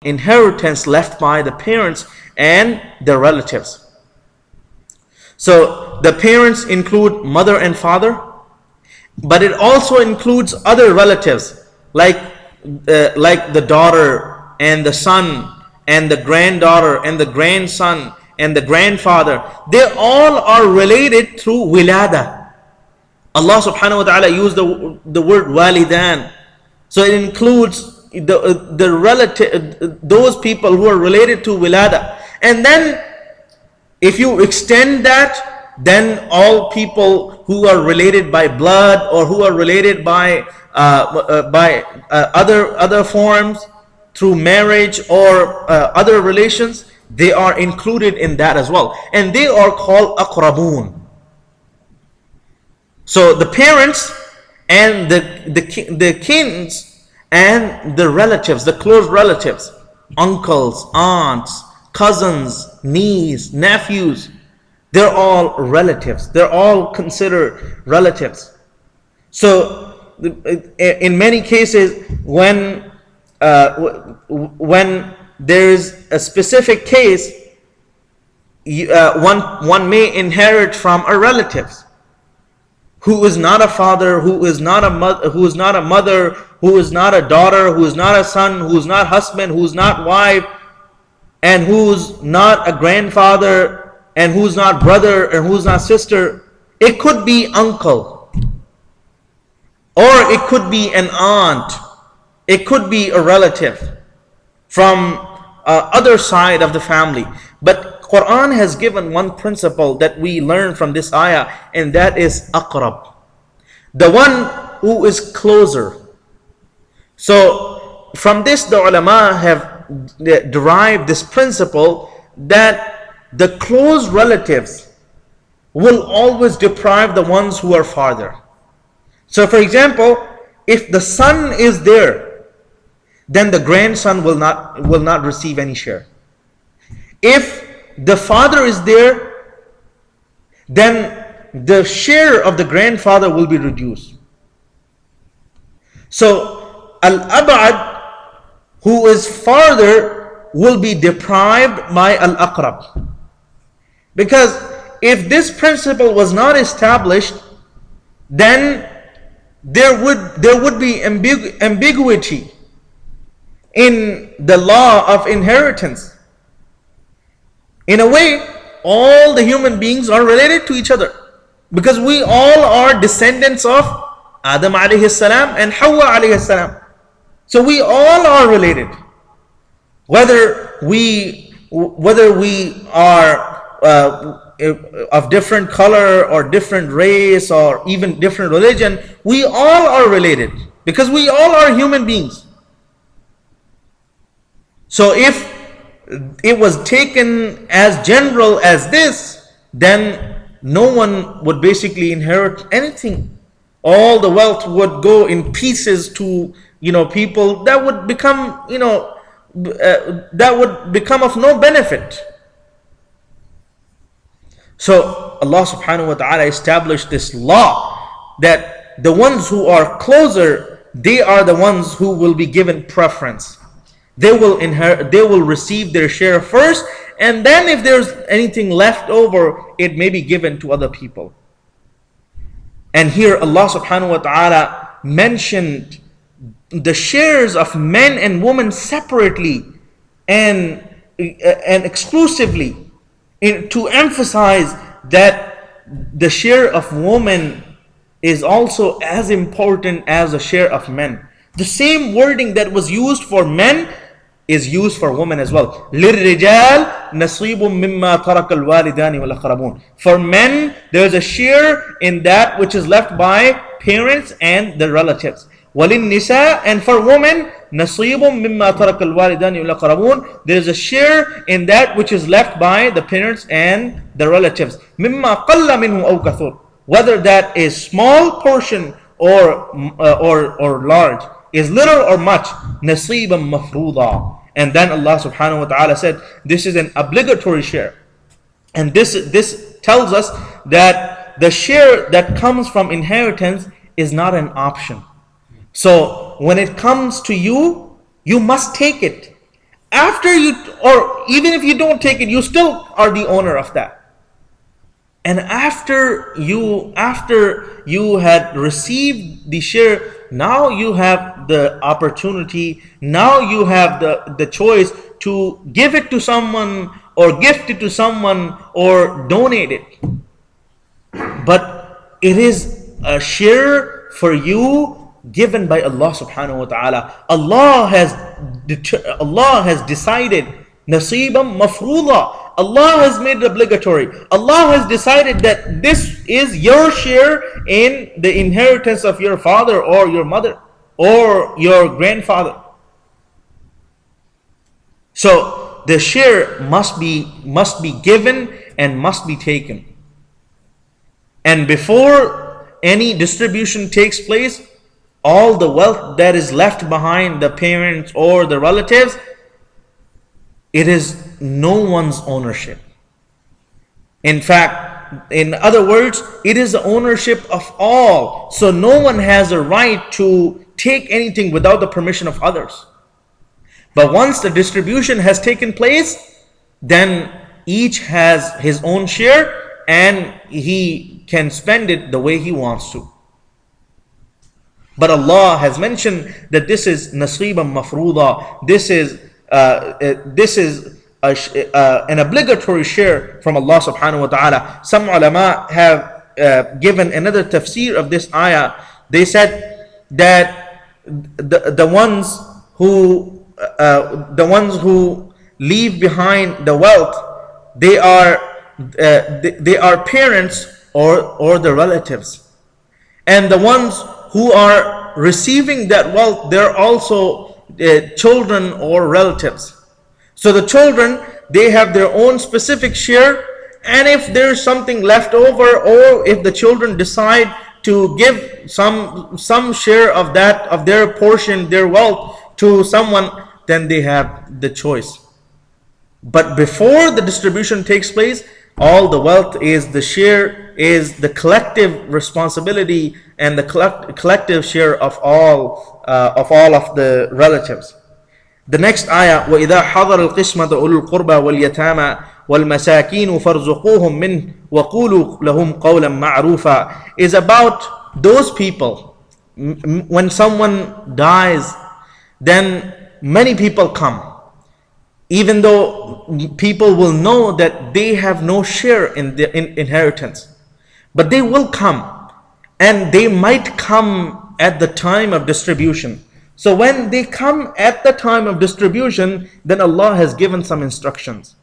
inheritance left by the parents and the relatives. So the parents include mother and father, but it also includes other relatives like the daughter and the son and the granddaughter and the grandson and the grandfather. They all are related through wilada. Allah subhanahu wa ta'ala used the word walidan. So it includes the relative, those people who are related to wilada. And then if you extend that, then all people who are related by blood or who are related by other forms through marriage or other relations, they are included in that as well, and they are called aqrabun. So the parents and the kins and the relatives, the close relatives, uncles, aunts, cousins, nieces, nephews, they're all relatives. They're all considered relatives. So in many cases, when there is a specific case, one may inherit from a relative who is not a father, who is not a mother, who is not a mother, who is not a daughter, who is not a son, who is not husband, who is not wife, and who's not a grandfather, and who's not brother, and who's not sister. It could be uncle, or it could be an aunt, it could be a relative from other side of the family. But Quran has given one principle that we learn from this ayah, and that is aqrab, the one who is closer. So from this, the ulama have derived this principle that the close relatives will always deprive the ones who are farther. So for example, if the son is there, then the grandson will not receive any share. If the father is there, then the share of the grandfather will be reduced. So al-ab'ad, who is farther, will be deprived by al-aqrab. Because if this principle was not established, then there would be ambiguity in the law of inheritance. In a way, all the human beings are related to each other, because we all are descendants of Adam alayhi salam and Hawa alayhi salam. So we all are related, whether we are of different color or different race or even different religion. We all are related because we all are human beings. So if it was taken as general as this, then no one would basically inherit anything. All the wealth would go in pieces to people that would become of no benefit. So Allah subhanahu wa ta'ala established this law that the ones who are closer, they are the ones who will be given preference. They will receive their share first, and then if there's anything left over, it may be given to other people. And here Allah subhanahu wa ta'ala mentioned the shares of men and women separately and exclusively, to emphasize that the share of women is also as important as the share of men. The same wording that was used for men is used for women as well. لِلرِّجَالِ نَصِيبٌ مِّمَّا تَرَكَ الْوَالِدَانِ وَالْأَقْرَبُونَ. For men, there is a share in that which is left by parents and the relatives. وَلِلنِّسَاءِ, and for women, نَصِيبٌ مِّمَّا تَرَكَ الْوَالِدَانِ وَالْأَقْرَبُونَ. There is a share in that which is left by the parents and the relatives. مِّمَّا قَلَّ مِنْهُ أَوْ كَثُرٍ. Whether that is small portion or large, is little or much, نَصِيبًا مَفْرُوضًا. And then Allah subhanahu wa ta'ala said, this is an obligatory share. And this tells us that the share that comes from inheritance is not an option. So when it comes to you, you must take it. After you, or even if you don't take it, you still are the owner of that. And after you had received the share, now you have the opportunity, now you have the choice to give it to someone, or gift it to someone, or donate it. But it is a share for you given by Allah subhanahu wa ta'ala. Allah has decided nasiban mafruḍa. Allah has made it obligatory. Allah has decided that this is your share in the inheritance of your father or your mother or your grandfather. So the share must be given and must be taken. And before any distribution takes place, all the wealth that is left behind the parents or the relatives, it is no one's ownership. In fact, in other words, it is the ownership of all. So no one has a right to take anything without the permission of others. But once the distribution has taken place, then each has his own share and he can spend it the way he wants to. But Allah has mentioned that this is nasiban mafruḍa. This is an obligatory share from Allah subhanahu wa ta'ala. Some ulama have given another tafsir of this ayah. They said that the ones who leave behind the wealth, they are parents or the relatives, and the ones who are receiving that wealth, they're also children or relatives. So the children, they have their own specific share, and if there's something left over, or if the children decide to give some share of that, of their portion, their wealth to someone, then they have the choice. But before the distribution takes place, all the wealth is the share, is the collective responsibility and the collective share of all of the relatives. The next ayah, وَإِذَا حَضَرَ الْقِسْمَةَ أُولُو الْقُرْبَى وَالْيَتَامَى وَالْمَسَاكِينُ فَارْزُقُوهُم مِّنْهُ وَقُولُوا لَهُمْ قَوْلًا مَّعْرُوفًا, is about those people. When someone dies, then many people come. Even though people will know that they have no share in the inheritance, but they will come, and they might come at the time of distribution. So when they come at the time of distribution, then Allah has given some instructions,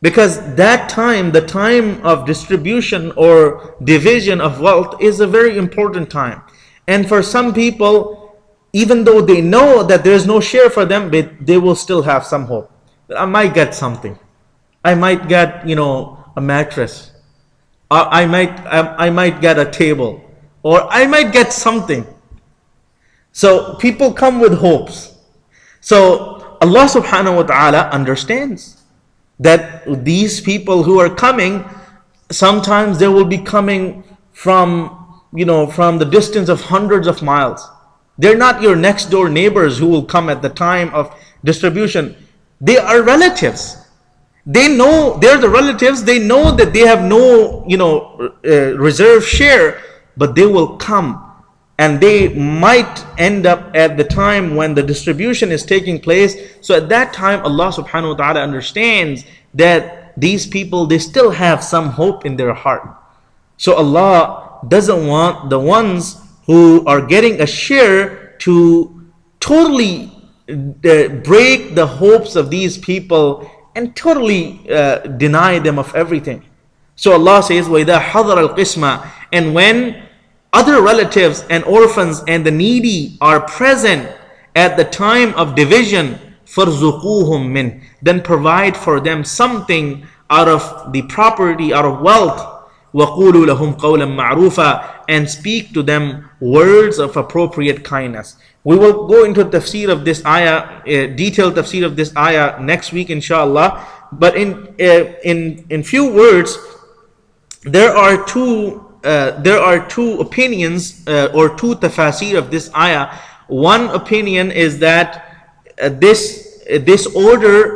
because that time, the time of distribution or division of wealth, is a very important time. And for some people, even though they know that there is no share for them, they will still have some hope. I might get something. I might get, a mattress. I might get a table, or I might get something. So people come with hopes. So Allah subhanahu wa ta'ala understands that these people who are coming, sometimes they will be coming from the distance of hundreds of miles. They're not your next door neighbors who will come at the time of distribution. They are relatives. They know, they're the relatives, they know that they have no reserve share, but they will come, and they might end up at the time when the distribution is taking place. So at that time, Allah subhanahu wa ta'ala understands that these people, they still have some hope in their heart. So Allah doesn't want the ones who are getting a share to totally break the hopes of these people and totally deny them of everything. So Allah says, وَإِذَا حَضَرَ الْقِسْمَةِ, and when other relatives and orphans and the needy are present at the time of division, فَارْزُقُوهُم مِّنْ, then provide for them something out of the property, out of wealth. وَقُولُوا لَهُمْ قَوْلًا مَّعْرُوفًا, and speak to them words of appropriate kindness. We will go into tafsir of this ayah, detailed tafsir of this ayah next week, inshallah. But in few words, there are two opinions or two tafsir of this ayah. One opinion is that this this order